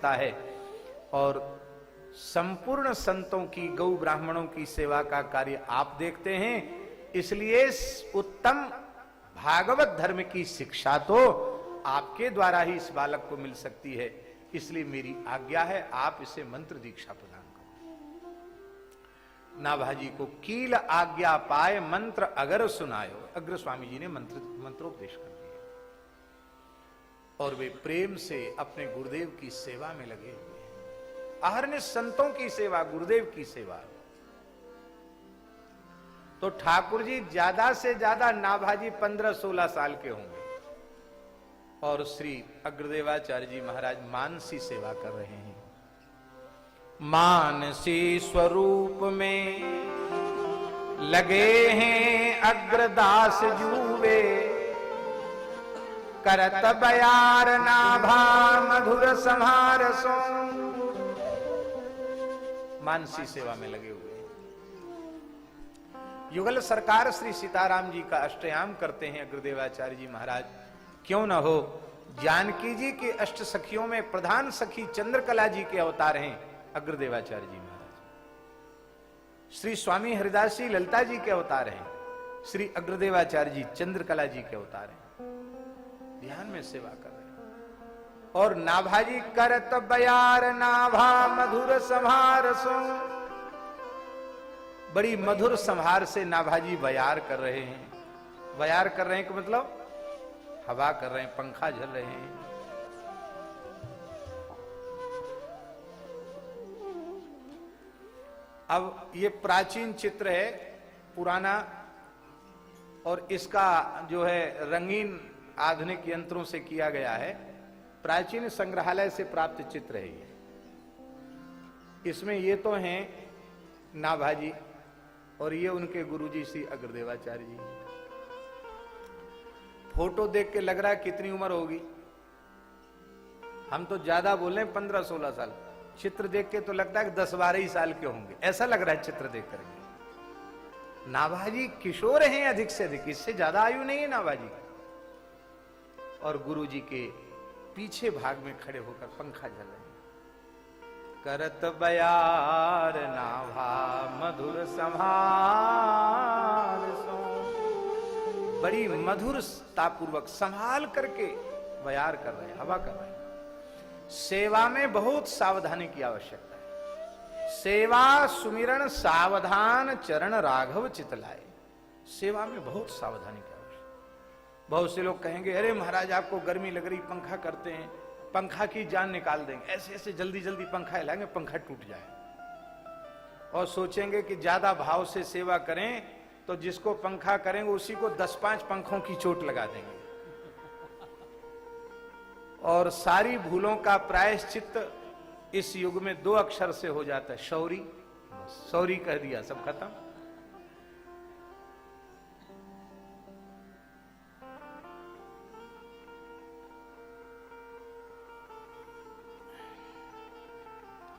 होता है। और संपूर्ण संतों की, गौ ब्राह्मणों की सेवा का कार्य आप देखते हैं, इसलिए उत्तम भागवत धर्म की शिक्षा तो आपके द्वारा ही इस बालक को मिल सकती है। इसलिए मेरी आज्ञा है, आप इसे मंत्र दीक्षा प्रदान करो। नाभाजी को कील आज्ञा पाए मंत्र अगर सुनायो, अग्र स्वामी जी ने मंत्रोपदेश कर दिया और वे प्रेम से अपने गुरुदेव की सेवा में लगे हुए हैं। अहरनिश संतों की सेवा, गुरुदेव की सेवा। तो ठाकुर जी ज्यादा से ज्यादा नाभाजी 15-16 साल के होंगे और श्री अग्रदेवाचार्य जी महाराज मानसी सेवा कर रहे हैं। मानसी स्वरूप में लगे हैं अग्रदास जुवे, करत बयार नाभा मधुर संहार सो। मानसी सेवा में लगे हुए। युगल सरकार श्री सीताराम जी का अष्टयाम करते हैं अग्रदेवाचार्य जी महाराज। क्यों न हो, जानकी जी के अष्ट सखियों में प्रधान सखी चंद्रकला जी के अवतार हैं अग्रदेवाचार्य जी महाराज। श्री स्वामी हरिदास जी ललिता जी के अवतार हैं, श्री अग्रदेवाचार्य जी चंद्रकला जी के अवतार हैं। ध्यान में सेवा कर रहे हैं। और नाभाजी करत बयार नाभा मधुर संहार सो, बड़ी मधुर संहार से नाभाजी बयार कर रहे हैं। बयार कर रहे हैं कि मतलब हवा कर रहे हैं, पंखा झल रहे हैं। अब ये प्राचीन चित्र है, पुराना, और इसका जो है रंगीन आधुनिक यंत्रों से किया गया है। प्राचीन संग्रहालय से प्राप्त चित्र है ये। इसमें ये तो हैं नाभाजी और ये उनके गुरुजी श्री अग्रदेवाचार्य जी। फोटो देख के लग रहा है कितनी उम्र होगी, हम तो ज्यादा बोल रहे हैं 15-16 साल। चित्र देख के तो लगता है कि 10-12 ही साल के होंगे, ऐसा लग रहा है चित्र देख करके। नाभाजी किशोर हैं अधिक से अधिक, इससे ज्यादा आयु नहीं है नाभाजी। और गुरुजी के पीछे भाग में खड़े होकर पंखा झल रहे हैं। करत बयार नाभा मधुर संभाल सो, बड़ी मधुरता पूर्वक संभाल करके बयार कर रहे हैं, हवा कर रहे हैं। सेवा में बहुत सावधानी की आवश्यकता है। सेवा सुमिरन सावधान चरण राघव चितलाए। सेवा में बहुत सावधानी की आवश्यकता। बहुत से लोग कहेंगे अरे महाराज आपको गर्मी लग रही, पंखा करते हैं, पंखा की जान निकाल देंगे, ऐसे ऐसे जल्दी जल्दी पंखा हिलाएंगे पंखा टूट जाए। और सोचेंगे कि ज्यादा भाव से सेवा करें तो जिसको पंखा करेंगे उसी को 10-5 पंखों की चोट लगा देंगे। और सारी भूलों का प्रायश्चित इस युग में 2 अक्षर से हो जाता है, शौरी। शौरी कह दिया, सब खत्म।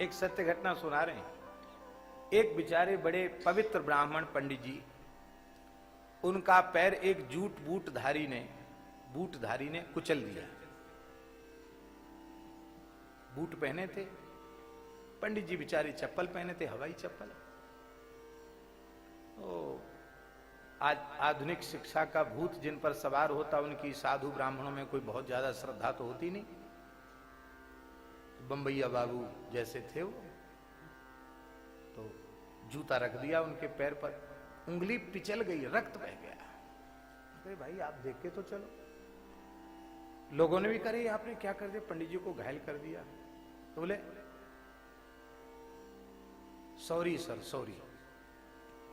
एक सत्य घटना सुना रहे हैं। एक बेचारे बड़े पवित्र ब्राह्मण पंडित जी, उनका पैर एक बूटधारी ने कुचल दिया। बूट पहने थे पंडित जी, बेचारे चप्पल पहने थे, हवाई चप्पल। आज आधुनिक शिक्षा का भूत जिन पर सवार होता, उनकी साधु ब्राह्मणों में कोई बहुत ज्यादा श्रद्धा तो होती नहीं। बम्बैया बाबू जैसे थे वो, तो जूता रख दिया उनके पैर पर, उंगली पिचल गई, रक्त बह गया। अरे भाई आप देख के तो चलो। लोगों ने भी करे आपने क्या कर दिया, पंडित जी को घायल कर दिया। तो बोले सॉरी सर, सॉरी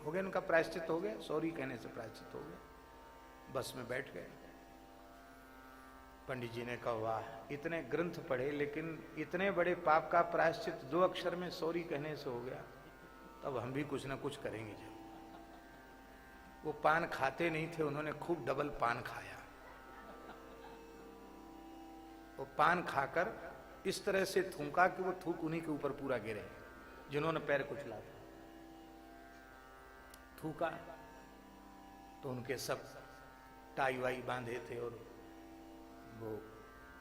हो गया, उनका प्रायश्चित हो गया, सॉरी कहने से प्रायश्चित हो गया। बस में बैठ गए। पंडित जी ने कहा वाह, इतने ग्रंथ पढ़े लेकिन इतने बड़े पाप का प्रायश्चित 2 अक्षर में सॉरी कहने से हो गया, तब हम भी कुछ ना कुछ करेंगे। जब वो पान खाते नहीं थे, उन्होंने खूब डबल पान खाया। वो पान खाकर इस तरह से थूका कि वो थूक उन्हीं के ऊपर पूरा गिरे जिन्होंने पैर कुचला था। थूका तो उनके सब टाई वाई बांधे थे और वो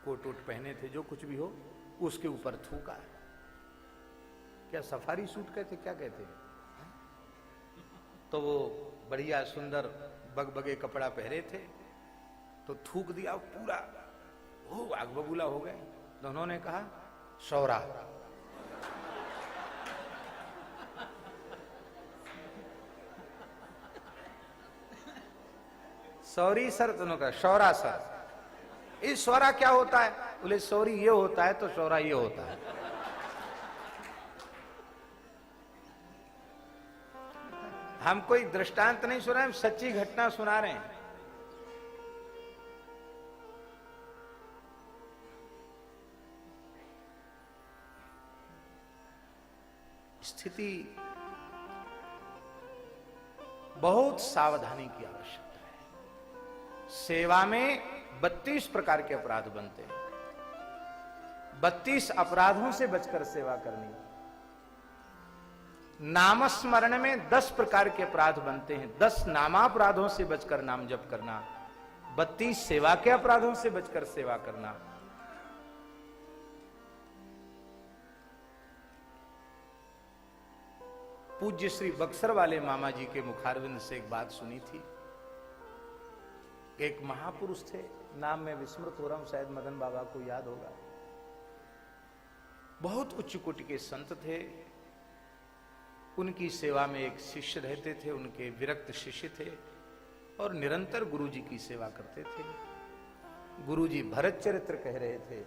कोट वोट पहने थे, जो कुछ भी हो उसके ऊपर थूका। क्या सफारी सूट कहते, क्या कहते? तो वो बढ़िया सुंदर बगबगे कपड़ा पहरे थे, तो थूक दिया पूरा, वो आग बबूला हो गए। तो उन्होंने कहा सौरा। सॉरी सर, तो उन्होंने कहा शौरा सर। इस शौरा क्या होता है? बोले सॉरी ये होता है, तो शौरा ये होता है। हम कोई दृष्टांत नहीं सुना, हम सच्ची घटना सुना रहे हैं। स्थिति बहुत सावधानी की आवश्यकता है। सेवा में 32 प्रकार के अपराध बनते हैं। 32 अपराधों से बचकर सेवा करनी। नामस्मरण में 10 प्रकार के अपराध बनते हैं। 10 नामापराधों से बचकर नाम जप करना। 32 सेवा के अपराधों से बचकर सेवा करना। पूज्य श्री बक्सर वाले मामा जी के मुखारविंद से एक बात सुनी थी। एक महापुरुष थे, नाम में विस्मृत हो रहा हूं, शायद मदन बाबा को याद होगा। बहुत उच्च कोटि के संत थे। उनकी सेवा में एक शिष्य रहते थे, उनके विरक्त शिष्य थे और निरंतर गुरुजी की सेवा करते थे। गुरुजी भरत चरित्र कह रहे थे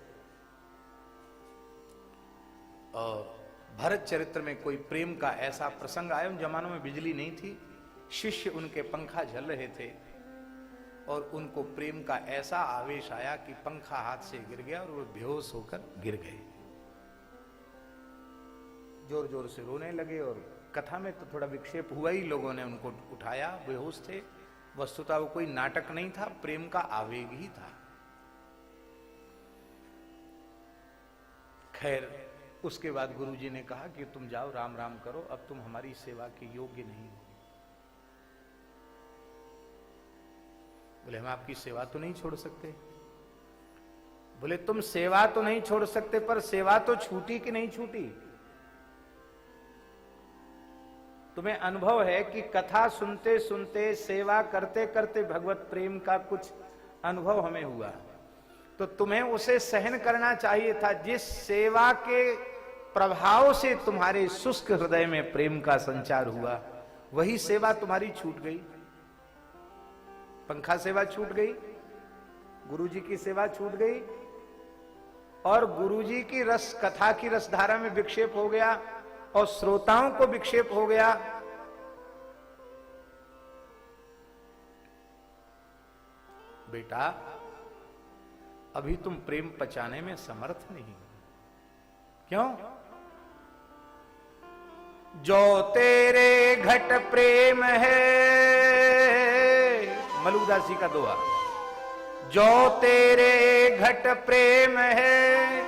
और भरत चरित्र में कोई प्रेम का ऐसा प्रसंग आया। उन जमानों में बिजली नहीं थी, शिष्य उनके पंखा झल रहे थे और उनको प्रेम का ऐसा आवेश आया कि पंखा हाथ से गिर गया और वो बेहोश होकर गिर गए। जोर जोर से रोने लगे और कथा में तो थोड़ा विक्षेप हुआ ही, लोगों ने उनको उठाया, बेहोश थे। वस्तुतः वो कोई नाटक नहीं था, प्रेम का आवेग ही था। खैर उसके बाद गुरुजी ने कहा कि तुम जाओ राम राम करो, अब तुम हमारी सेवा के योग्य नहीं हो। बोले हम आपकी सेवा तो नहीं छोड़ सकते। बोले तुम सेवा तो नहीं छोड़ सकते, पर सेवा तो छूटी कि नहीं छूटी? तुम्हें अनुभव है कि कथा सुनते सुनते, सेवा करते करते भगवत प्रेम का कुछ अनुभव हमें हुआ, तो तुम्हें उसे सहन करना चाहिए था। जिस सेवा के प्रभाव से तुम्हारे शुष्क हृदय में प्रेम का संचार हुआ, वही सेवा तुम्हारी छूट गई। पंखा सेवा छूट गई, गुरुजी की सेवा छूट गई और गुरुजी की रस कथा की रसधारा में विक्षेप हो गया और श्रोताओं को विक्षेप हो गया। बेटा अभी तुम प्रेम पचाने में समर्थ नहीं। क्यों? जो तेरे घट प्रेम है, मलुकदास जी का दोहा, जो तेरे घट प्रेम है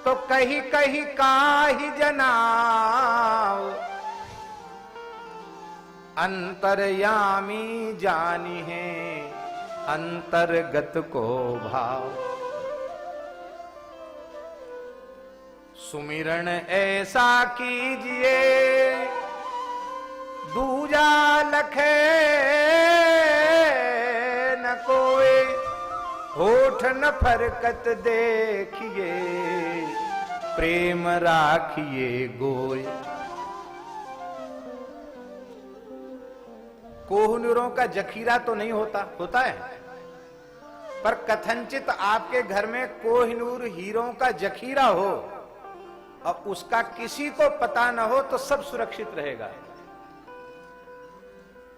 तो कहीं कहीं काहि जनाओ, अंतर्यामी जानी है अंतर्गत को भाव। सुमिरन ऐसा कीजिए दूजा लखे न कोई, होठ न फरकत देखिए प्रेम राखिए गोय। कोहनूरों का जखीरा तो नहीं होता, होता है, पर कथनचित आपके घर में कोहिनूर हीरों का जखीरा हो और उसका किसी को पता न हो तो सब सुरक्षित रहेगा।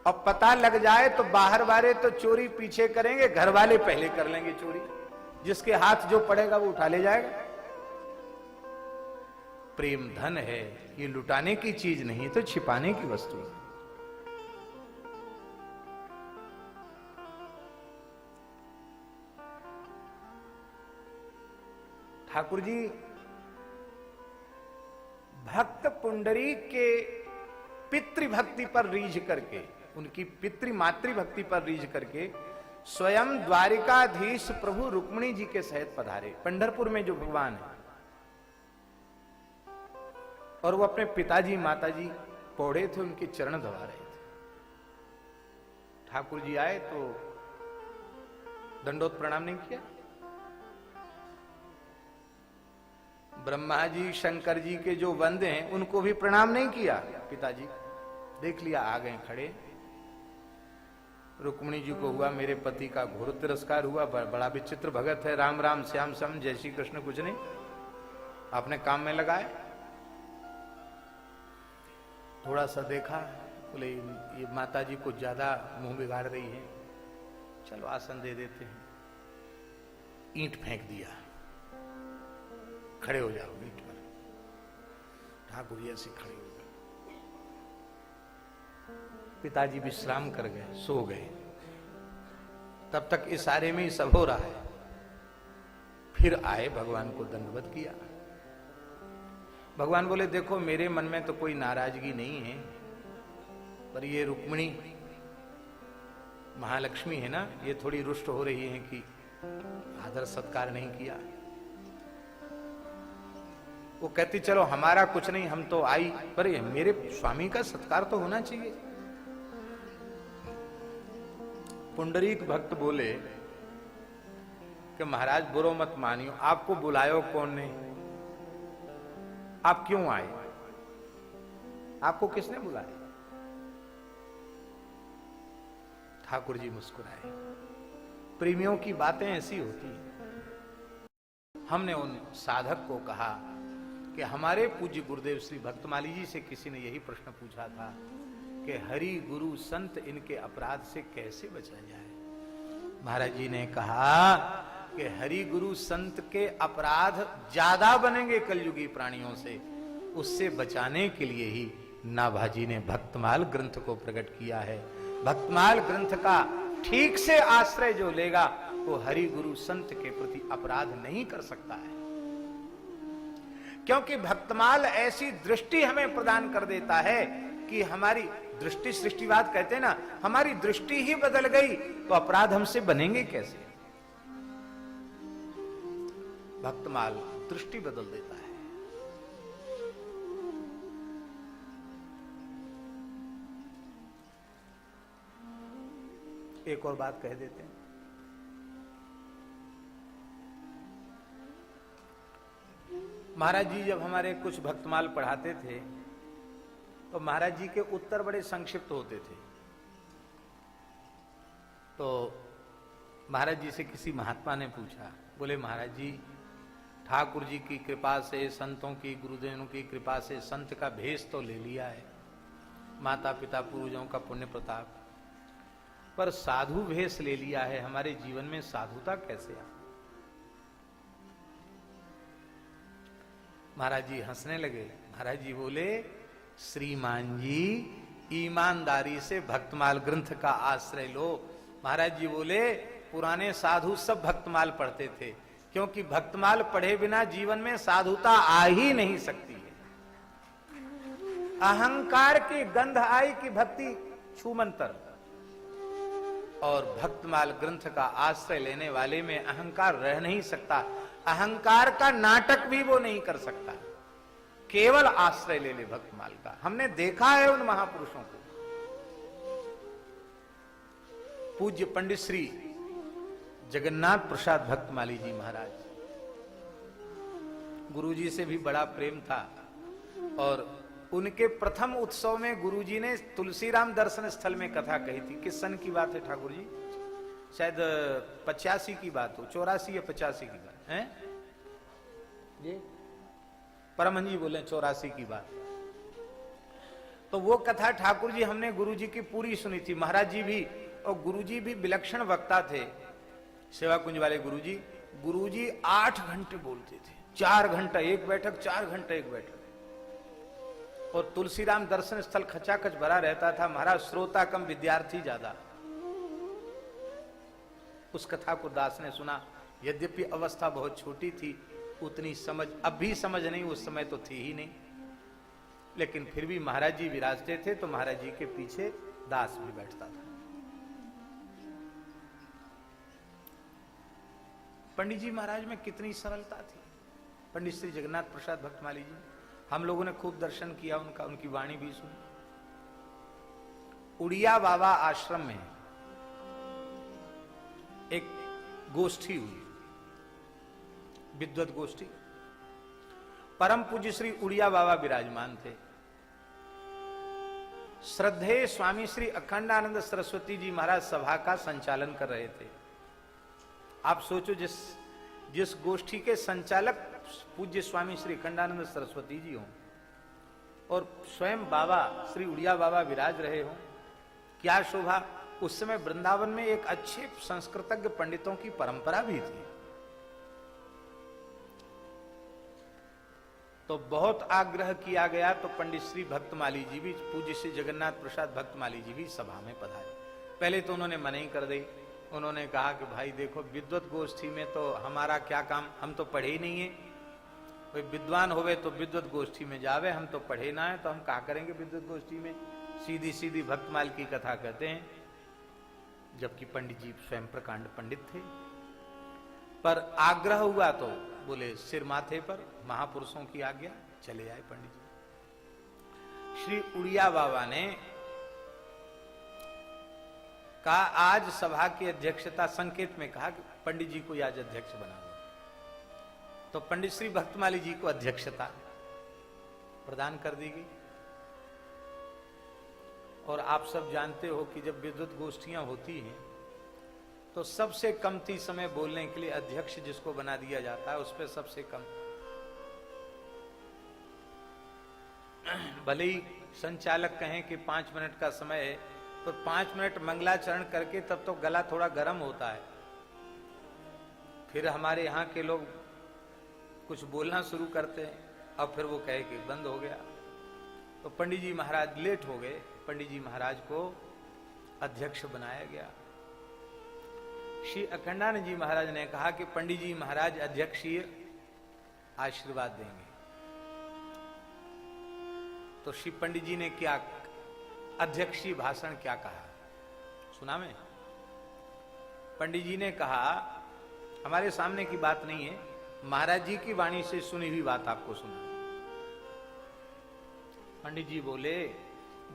और पता लग जाए तो बाहर वाले तो चोरी पीछे करेंगे, घर वाले पहले कर लेंगे चोरी। जिसके हाथ जो पड़ेगा वो उठा ले जाएगा। प्रेम धन है, ये लुटाने की चीज नहीं तो छिपाने की वस्तु है। ठाकुर जी भक्त पुंडरीक के पितृभक्ति पर रीझ करके, उनकी पितृ मातृभक्ति पर रीझ करके स्वयं द्वारिकाधीश प्रभु रुक्मिणी जी के सहित पधारे। पंढरपुर में जो भगवान है और वो अपने पिताजी माताजी पौड़े थे, उनके चरण दबा रहे थे। ठाकुर जी आए तो दंडोत प्रणाम नहीं किया। ब्रह्मा जी शंकर जी के जो वंदे हैं उनको भी प्रणाम नहीं किया। पिताजी देख लिया, आ गए खड़े। रुक्मिणी जी को हुआ मेरे पति का घोर तिरस्कार हुआ, बड़ा विचित्र भगत है, राम राम श्याम श्याम जय श्री कृष्ण कुछ नहीं, अपने काम में लगाए। थोड़ा सा देखा, बोले ये माता जी को ज्यादा मुंह बिगाड़ रही है, चलो आसन दे देते हैं। ईंट फेंक दिया, खड़े हो जाओ ईंट पर। ठाकुर जी ऐसे खड़े हो गए। पिताजी विश्राम कर गए, सो गए। तब तक इशारे में ही सब हो रहा है। फिर आए, भगवान को दंडवत किया। भगवान बोले देखो मेरे मन में तो कोई नाराजगी नहीं है, पर ये रुक्मिणी महालक्ष्मी है ना, ये थोड़ी रुष्ट हो रही है कि आदर सत्कार नहीं किया। वो कहती चलो हमारा कुछ नहीं, हम तो आई, पर ये मेरे स्वामी का सत्कार तो होना चाहिए। पुंडरीक भक्त बोले कि महाराज बुरो मत मानियो, आपको बुलायो कौन ने, आप क्यों आए, आपको किसने बुलाया। ठाकुर जी मुस्कुराए। प्रेमियों की बातें ऐसी होती हैं। हमने उन साधक को कहा कि हमारे पूज्य गुरुदेव श्री भक्तमाली जी से किसी ने यही प्रश्न पूछा था कि हरि गुरु संत इनके अपराध से कैसे बचा जाए। महाराज जी ने कहा कि हरि गुरु संत के अपराध ज्यादा बनेंगे कलयुगी प्राणियों से, उससे बचाने के लिए ही नाभाजी ने भक्तमाल ग्रंथ को प्रकट किया है। भक्तमाल ग्रंथ का ठीक से आश्रय जो लेगा वो हरि गुरु संत के प्रति अपराध नहीं कर सकता है, क्योंकि भक्तमाल ऐसी दृष्टि हमें प्रदान कर देता है कि हमारी दृष्टि, सृष्टिवाद कहते हैं ना, हमारी दृष्टि ही बदल गई तो अपराध हमसे बनेंगे कैसे। भक्तमाल दृष्टि बदल देता है। एक और बात कह देते हैं। महाराज जी जब हमारे कुछ भक्तमाल पढ़ाते थे तो महाराज जी के उत्तर बड़े संक्षिप्त होते थे। तो महाराज जी से किसी महात्मा ने पूछा, बोले महाराज जी ठाकुर जी की कृपा से, संतों की, गुरुदेवों की कृपा से संत का भेष तो ले लिया है, माता पिता पूर्वजों का पुण्य प्रताप, पर साधु भेष ले लिया है, हमारे जीवन में साधुता कैसे आ। महाराज जी हंसने लगे। महाराज जी बोले श्रीमान जी ईमानदारी से भक्तमाल ग्रंथ का आश्रय लो। महाराज जी बोले पुराने साधु सब भक्तमाल पढ़ते थे, क्योंकि भक्तमाल पढ़े बिना जीवन में साधुता आ ही नहीं सकती है। अहंकार की गंध आई कि भक्ति छूमंतर, और भक्तमाल ग्रंथ का आश्रय लेने वाले में अहंकार रह नहीं सकता। अहंकार का नाटक भी वो नहीं कर सकता, केवल आश्रय ले ले भक्तमाल का। हमने देखा है उन महापुरुषों को। पूज्य पंडित श्री जगन्नाथ प्रसाद भक्तमाली जी महाराज, गुरुजी से भी बड़ा प्रेम था, और उनके प्रथम उत्सव में गुरुजी ने तुलसीराम दर्शन स्थल में कथा कही थी। किस सन की बात है ठाकुर जी? शायद 85 की बात हो, 84 या 85 की बात है जी। परमहंस जी बोले 84 की बात। तो वो कथा ठाकुर जी हमने गुरुजी की पूरी सुनी थी। महाराज जी भी और गुरुजी भी विलक्षण वक्ता थे। सेवा कुंज वाले गुरुजी 8 घंटे बोलते थे, 4 घंटा एक बैठक, 4 घंटा एक बैठक। और तुलसीराम दर्शन स्थल खचाखच भरा रहता था। महाराज श्रोता कम, विद्यार्थी ज्यादा। उस कथा को दास ने सुना। यद्यपि अवस्था बहुत छोटी थी, उतनी समझ अब भी समझ नहीं, उस समय तो थी ही नहीं, लेकिन फिर भी महाराज जी विराजते थे तो महाराज जी के पीछे दास भी बैठता था। पंडित जी महाराज में कितनी सरलता थी। पंडित श्री जगन्नाथ प्रसाद भक्तमाली जी हम लोगों ने खूब दर्शन किया उनका, उनकी वाणी भी सुनी। उड़िया बाबा आश्रम में एक गोष्ठी हुई, विद्वत गोष्ठी। परम पूज्य श्री उड़िया बाबा विराजमान थे। श्रद्धेय स्वामी श्री अखंडानंद सरस्वती जी महाराज सभा का संचालन कर रहे थे। आप सोचो, जिस गोष्ठी के संचालक पूज्य स्वामी श्री अखंडानंद सरस्वती जी हों और स्वयं बाबा श्री उड़िया बाबा विराज रहे हों, क्या शोभा। उस समय वृंदावन में एक अच्छे संस्कृतज्ञ पंडितों की परंपरा भी थी। तो बहुत आग्रह किया गया तो पंडित श्री भक्तमाली जी भी, पूज्य श्री जगन्नाथ प्रसाद भक्तमाली जी भी सभा में पधारे। पहले तो उन्होंने मना ही कर दी। उन्होंने कहा कि भाई देखो, विद्वत गोष्ठी में तो हमारा क्या काम, हम तो पढ़े ही नहीं है। कोई विद्वान होवे तो विद्वत गोष्ठी में जावे, हम तो पढ़े ना है, तो हम क्या करेंगे विद्वत गोष्ठी में। सीधी सीधी भक्तमाल की कथा कहते हैं, जबकि पंडित जी स्वयं प्रकांड पंडित थे। पर आग्रह हुआ तो बोले सिर माथे पर, महापुरुषों की आज्ञा, चले आए पंडित जी। श्री उड़िया बाबा ने कहा आज सभा की अध्यक्षता, संकेत में कहा कि पंडित जी को आज अध्यक्ष बना दो। तो पंडित श्री भक्तमाली जी को अध्यक्षता प्रदान कर दी गई। और आप सब जानते हो कि जब विद्वत गोष्ठियां होती हैं तो सबसे कमती समय बोलने के लिए अध्यक्ष जिसको बना दिया जाता है, उस पर सबसे कम, भले ही संचालक कहें कि 5 मिनट का समय है, तो 5 मिनट मंगलाचरण करके तब तो गला थोड़ा गर्म होता है। फिर हमारे यहाँ के लोग कुछ बोलना शुरू करते हैं और फिर वो कहे कि बंद हो गया। तो पंडित जी महाराज लेट हो गए, पंडित जी महाराज को अध्यक्ष बनाया गया। श्री अखंडानंद जी महाराज ने कहा कि पंडित जी महाराज अध्यक्षीय आशीर्वाद देंगे। तो श्री पंडित जी ने क्या अध्यक्षीय भाषण क्या कहा सुना में। पंडित जी ने कहा, हमारे सामने की बात नहीं है, महाराज जी की वाणी से सुनी हुई बात आपको सुना। पंडित जी बोले,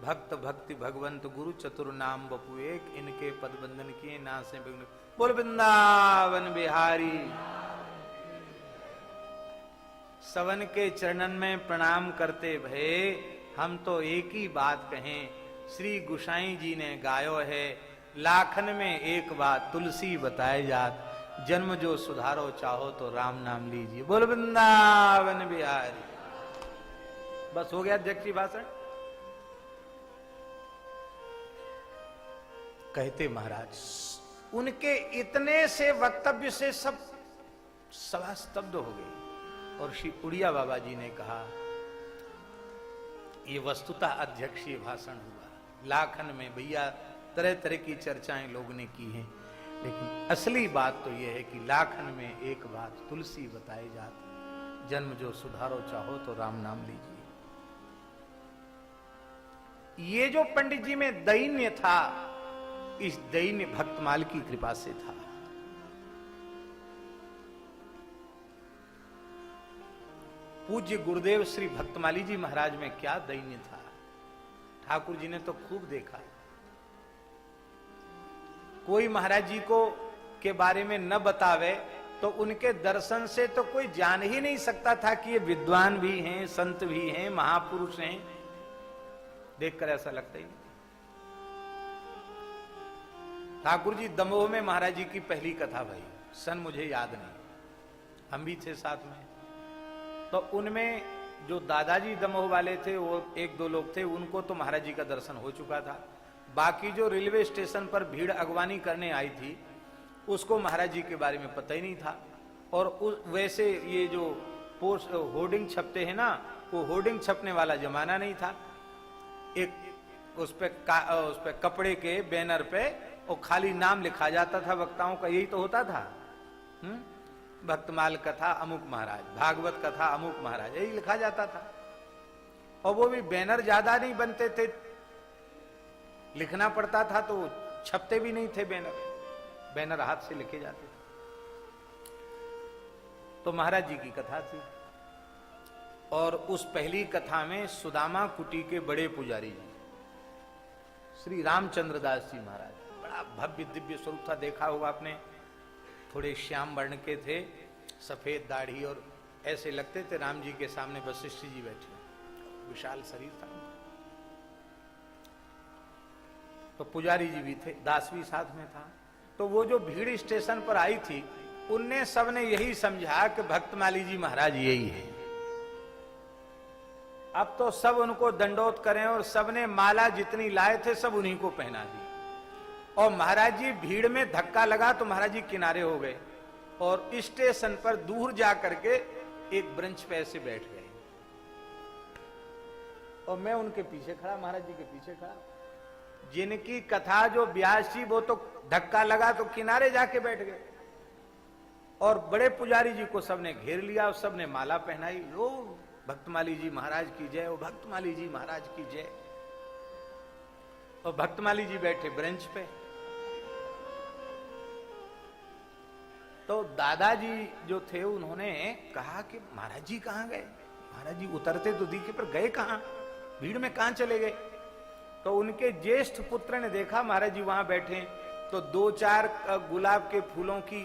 भक्त भक्ति भगवंत गुरु चतुर नाम बपु एक, इनके पद बंधन किए ना से बिघ्न। बोल वृंदावन बिहारी। सवन के चरणन में प्रणाम करते भये, हम तो एक ही बात कहें, श्री गुसाई जी ने गायो है, लाखन में एक बात तुलसी बताए जात, जन्म जो सुधारो चाहो तो राम नाम लीजिए। बोल वृंदावन बिहारी। बस हो गया अध्यक्षीय भाषण। कहते महाराज, उनके इतने से वक्तव्य से सब सभा स्तब्ध हो गई। और श्री उड़िया बाबा जी ने कहा, ये वस्तुतः अध्यक्षीय भाषण हुआ। लाखन में भैया तरह तरह की चर्चाएं लोगों ने की हैं, लेकिन असली बात तो यह है कि लाखन में एक बात तुलसी बताई जाती, जन्म जो सुधारो चाहो तो राम नाम लीजिए। ये जो पंडित जी में दैन्य था, इस दैन्य भक्तमाल की कृपा से था। पूज्य गुरुदेव श्री भक्तमाली जी महाराज में क्या दैन्य था, ठाकुर जी ने तो खूब देखा। कोई महाराज जी को के बारे में न बतावे तो उनके दर्शन से तो कोई जान ही नहीं सकता था कि ये विद्वान भी हैं, संत भी हैं, महापुरुष हैं। देखकर ऐसा लगता ही नहीं। ठाकुर जी दमोह में महाराज जी की पहली कथा भाई, सन मुझे याद नहीं, हम भी थे साथ में। तो उनमें जो दादाजी दमोह वाले थे, वो 1-2 लोग थे, उनको तो महाराज जी का दर्शन हो चुका था। बाकी जो रेलवे स्टेशन पर भीड़ अगवानी करने आई थी, उसको महाराज जी के बारे में पता ही नहीं था। और वैसे ये जो पोस्ट होर्डिंग छपते हैं ना, वो होर्डिंग छपने वाला जमाना नहीं था। एक उस पे कपड़े के बैनर पे और खाली नाम लिखा जाता था वक्ताओं का, यही तो होता था। भक्तमाल कथा अमुक महाराज, भागवत कथा अमुक महाराज, यही लिखा जाता था। और वो भी बैनर ज्यादा नहीं बनते थे, लिखना पड़ता था, तो छपते भी नहीं थे बैनर हाथ से लिखे जाते थे। तो महाराज जी की कथा थी। और उस पहली कथा में सुदामा कुटी के बड़े पुजारी जी श्री रामचंद्र दास जी महाराज, बड़ा भव्य दिव्य स्वरूप था, देखा होगा आपने। थोड़े श्याम वर्ण के थे, सफेद दाढ़ी, और ऐसे लगते थे राम जी के सामने वशिष्ठ जी बैठे, विशाल शरीर था। तो पुजारी जी भी थे, दास भी साथ में था। तो वो जो भीड़ स्टेशन पर आई थी, उनने सबने यही समझा कि भक्तमाली जी महाराज यही है। अब तो सब उनको दंडोत करें, और सबने माला जितनी लाए थे सब उन्हीं को पहना दी। और महाराज जी भीड़ में धक्का लगा तो महाराज जी किनारे हो गए, और स्टेशन पर दूर जा करके एक ब्रंच पे ऐसे बैठ गए, और मैं उनके पीछे खड़ा, महाराज जी के पीछे खड़ा। जिनकी कथा जो व्यास जी, वो तो धक्का लगा तो किनारे जाके बैठ गए, और बड़े पुजारी जी को सबने घेर लिया और सबने माला पहनाई। लो भक्तमाली जी महाराज की जय, ओ भक्तमाली जी महाराज की जय। और भक्तमाली जी बैठे ब्रेंच पे। तो दादाजी जो थे उन्होंने कहा कि महाराज जी कहां गए? महाराज जी उतरते तो दिखे, पर गए कहां? भीड़ में कहां चले गए? तो उनके ज्येष्ठ पुत्र ने देखा महाराज जी वहां बैठे, तो 2-4 गुलाब के फूलों की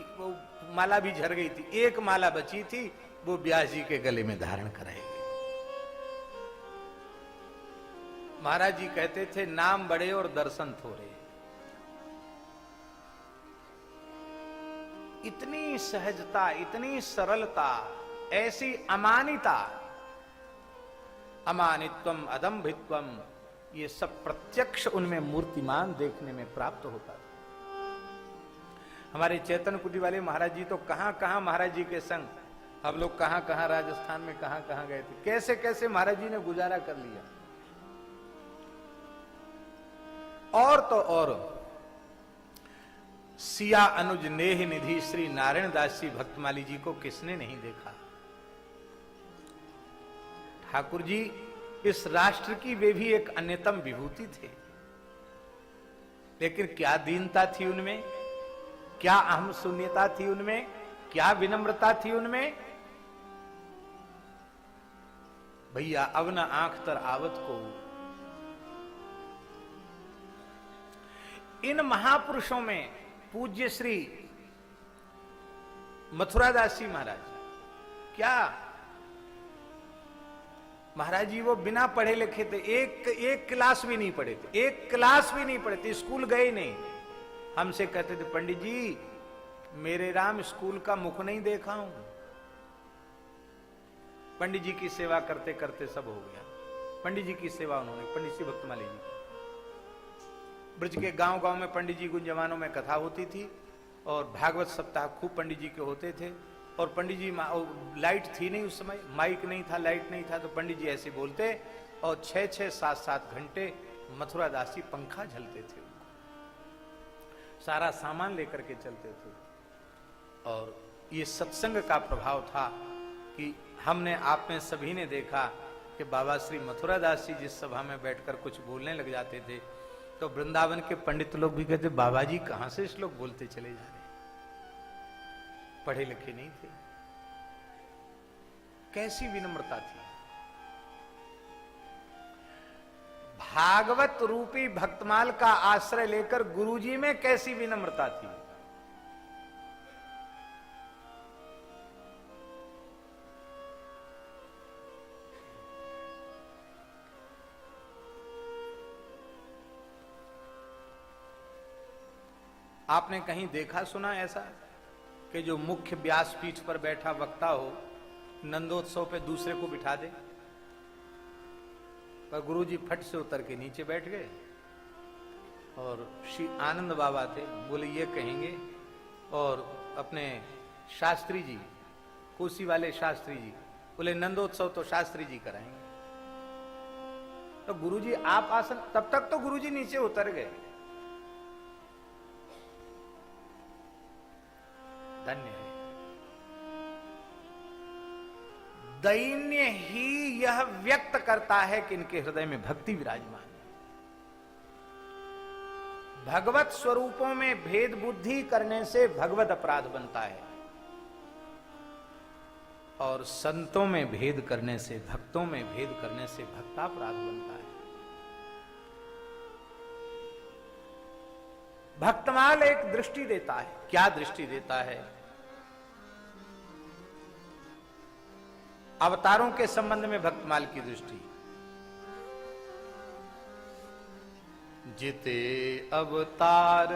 माला भी झड़ गई थी, एक माला बची थी, वो व्यास जी के गले में धारण कराई गई। महाराज जी कहते थे, नाम बड़े और दर्शन थोड़े। इतनी सहजता, इतनी सरलता, ऐसी अमानिता, अमानित्वम अदम्भित्वम, ये सब प्रत्यक्ष उनमें मूर्तिमान देखने में प्राप्त होता था। हमारे चैतन्य कुटी वाले महाराज जी तो कहां कहां महाराज जी के संग, हम लोग कहां कहां राजस्थान में कहां कहां गए थे, कैसे कैसे महाराज जी ने गुजारा कर लिया। और तो और सिया अनुज नेह निधि श्री नारायण दास जी भक्तमाली जी को किसने नहीं देखा। ठाकुर जी इस राष्ट्र की वे भी एक अन्यतम विभूति थे, लेकिन क्या दीनता थी उनमें, क्या अहम शून्यता थी उनमें, क्या विनम्रता थी उनमें। भैया अब न आंख तर आवत को। इन महापुरुषों में पूज्य श्री मथुरादास जी महाराज, क्या महाराज जी वो बिना पढ़े लिखे थे, एक क्लास भी नहीं पढ़े थे, एक क्लास भी नहीं पढ़े थे, स्कूल गए नहीं। हमसे कहते थे, पंडित जी मेरे राम स्कूल का मुख नहीं देखा हूं। पंडित जी की सेवा करते करते सब हो गया। पंडित जी की सेवा उन्होंने, पंडित श्री भक्तमाली जी, ब्रज के गांव गांव में पंडित जी उन जमानों में कथा होती थी, और भागवत सप्ताह खूब पंडित जी के होते थे। और पंडित जी, लाइट थी नहीं उस समय, माइक नहीं था, लाइट नहीं था, तो पंडित जी ऐसे बोलते, और 6-6, 7-7 घंटे मथुरा दास जी पंखा झलते थे, सारा सामान लेकर के चलते थे। और ये सत्संग का प्रभाव था कि हमने, आप में सभी ने देखा कि बाबा श्री मथुरा दास जी जिस सभा में बैठकर कुछ बोलने लग जाते थे, तो वृंदावन के पंडित लोग भी कहते, बाबा जी कहां से इस लोग बोलते चले जा रहे, पढ़े लिखे नहीं थे। कैसी विनम्रता थी। भागवत रूपी भक्तमाल का आश्रय लेकर गुरुजी में कैसी विनम्रता थी। आपने कहीं देखा सुना ऐसा कि जो मुख्य व्यासपीठ पर बैठा वक्ता हो, नंदोत्सव पे दूसरे को बिठा दे? पर गुरुजी फट से उतर के नीचे बैठ गए, और श्री आनंद बाबा थे, बोले ये कहेंगे, और अपने शास्त्री जी, कोसी वाले शास्त्री जी बोले नंदोत्सव तो शास्त्री जी कराएंगे। तो गुरुजी आप आसन, तब तक तो गुरुजी नीचे उतर गए। धन्य है। दैन्य ही यह व्यक्त करता है कि इनके हृदय में भक्ति विराजमान है। भगवत स्वरूपों में भेद बुद्धि करने से भगवत अपराध बनता है। और संतों में भेद करने से, भक्तों में भेद करने से भक्तापराध बनता है। भक्तमाल एक दृष्टि देता है। क्या दृष्टि देता है? अवतारों के संबंध में भक्तमाल की दृष्टि। जिते अवतार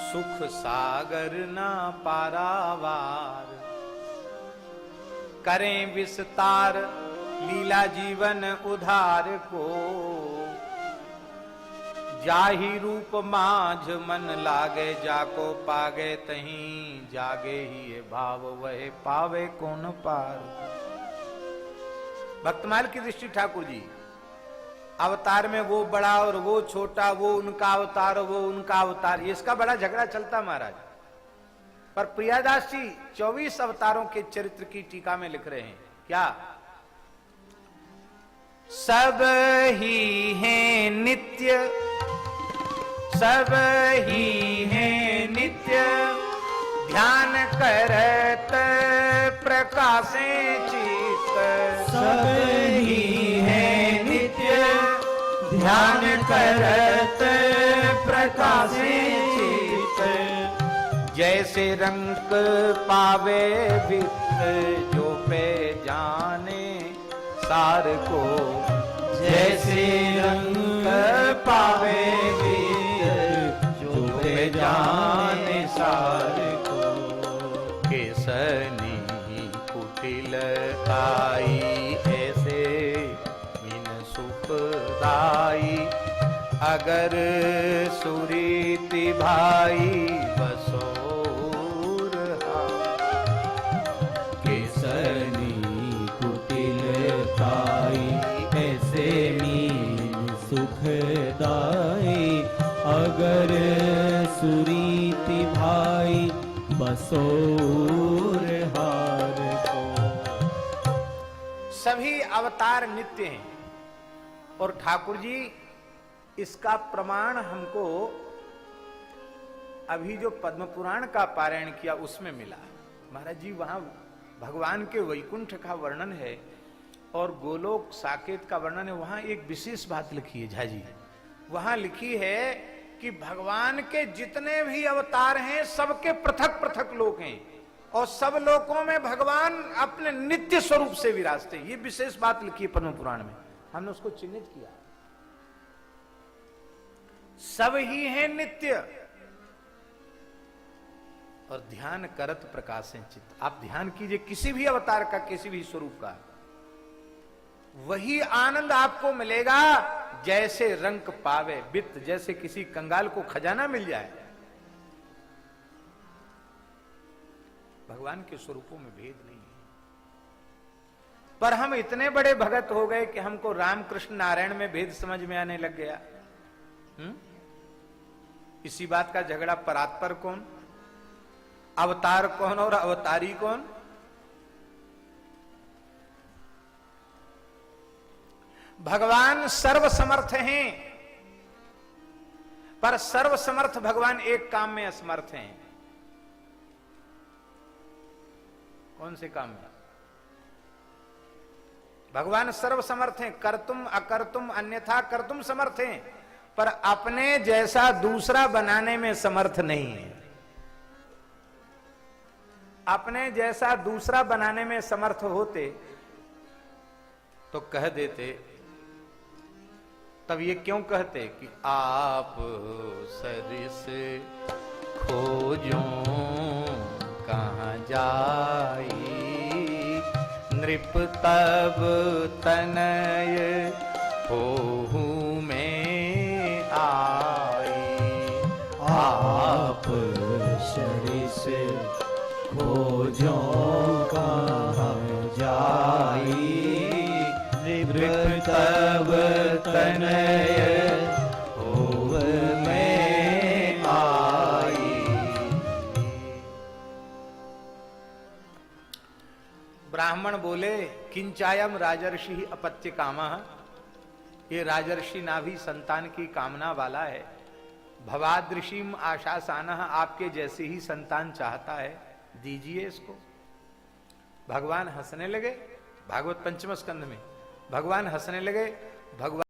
सुख सागर ना पारावार, करें विस्तार लीला जीवन उधार को, जाहि रूप माझ मन लागे, जाको पागे तहीं जागे ही ये भाव, वह पावे कौन पार। भक्तमाल की दृष्टि ठाकुर जी, अवतार में वो बड़ा और वो छोटा, वो उनका अवतार और वो उनका अवतार, ये इसका बड़ा झगड़ा चलता महाराज। पर प्रियादास जी 24 अवतारों के चरित्र की टीका में लिख रहे हैं क्या? सब ही हैं नित्य, सब ही हैं नित्य, ध्यान करत प्रकाशे चित्त। सब ही हैं नित्य, ध्यान करत प्रकाशे चित्त। जैसे रंग पावे वित्त, जो पे जाने सार को। जैसे रंग पावे वित्त, जो पे जाने सार को। केसनी कुटिल आई, ऐसे मीन सुखदाई। अगर सुरीति भाई बसोर केसनी कुटिल ताई, ऐसे मीन सुखदाई। अगर सुरीति भाई बसोर हार को। सभी अवतार नित्य हैं और ठाकुर जी इसका प्रमाण हमको अभी जो पद्म पुराण का पारायण किया उसमें मिला। महाराज जी वहां भगवान के वैकुंठ का वर्णन है और गोलोक साकेत का वर्णन है। वहां एक विशेष बात लिखी है झाजी, वहां लिखी है कि भगवान के जितने भी अवतार हैं सबके पृथक पृथक लोक हैं और सब लोकों में भगवान अपने नित्य स्वरूप से विराजते हैं। ये विशेष बात लिखी है पद्म पुराण में, हमने उसको चिन्हित किया। सब ही है नित्य और ध्यान करत प्रकाशे चित्त। आप ध्यान कीजिए किसी भी अवतार का, किसी भी स्वरूप का, वही आनंद आपको मिलेगा जैसे रंग पावे वित्त, जैसे किसी कंगाल को खजाना मिल जाए। भगवान के स्वरूपों में भेद नहीं है। पर हम इतने बड़े भगत हो गए कि हमको रामकृष्ण नारायण में भेद समझ में आने लग गया। इसी बात का झगड़ा, परात्पर कौन, अवतार कौन और अवतारी कौन। भगवान सर्वसमर्थ हैं, पर सर्वसमर्थ भगवान एक काम में असमर्थ हैं। कौन से काम में? भगवान सर्वसमर्थ हैं, कर्तुम अकर्तुम अन्यथा कर्तुम समर्थ हैं, पर अपने जैसा दूसरा बनाने में समर्थ नहीं है। अपने जैसा दूसरा बनाने में समर्थ होते तो कह देते। तब ये क्यों कहते कि आप सरिस खोजो कहां जाई, नृप तब तनय होहू में आई। आप सरिस खोजो कहां जाई, नृप तब तनय होव में आई। ब्राह्मण बोले किंचायम राजर्षि अपत्य कामः, ये राजर्षि नाभि संतान की कामना वाला है। भवादृषिम आशासानः, आपके जैसे ही संतान चाहता है, दीजिए इसको। भगवान हंसने लगे। भागवत पंचम स्कंद में भगवान हंसने लगे। भगवान